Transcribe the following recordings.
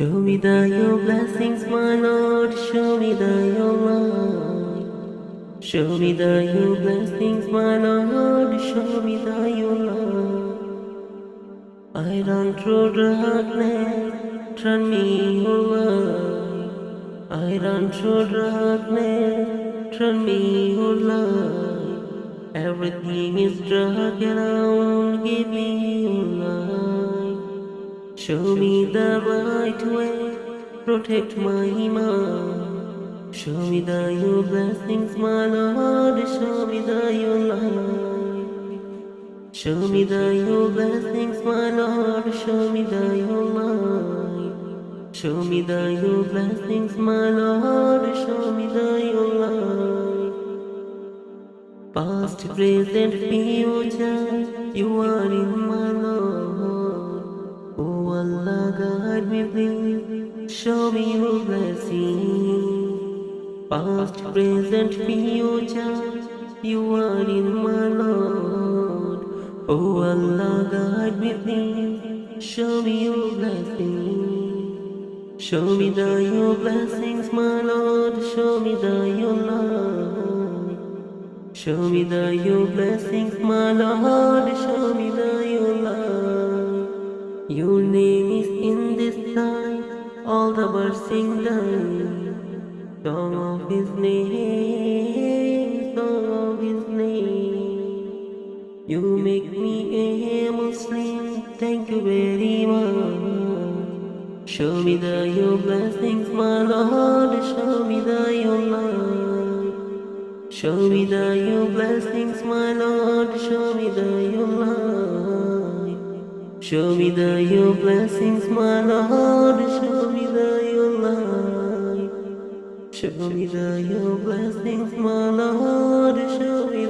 Show me your blessings, my Lord. Show me your light. Show me your blessings, my Lord. Show me your light. I run through darkness, turn me your light. I run through darkness, turn me your light. Everything is dark around, give me your light. Show me the right way, protect my iman. Show me your blessings, my Lord. Show me your light. Show me your blessings, my Lord. Show me your light. Show me your blessings, my Lord. Show me your light. Past, present, future, you are in my Lord. Oh Allah, guide me please, show me your blessing. Past, present, future, you are in my Lord. Oh Allah, guide me please, show me your blessing. Show me your blessings, my Lord, show me your light. Show me your blessings, my Lord, show me your light. Your name is in this sky, all the birds sing thy song of His name, song of His name. You make me a Muslim, thank you very much. Show me your blessings, my Lord, show me your light. Show me your blessings, my Lord, show me your light. Show me your blessings, my Lord, show me your light. Show me your blessings, my Lord, show me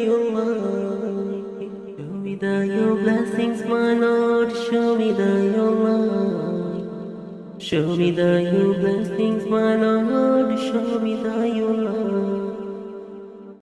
your light. Show me your blessings, my Lord, show me your light. Show me your blessings, my Lord, show me your light.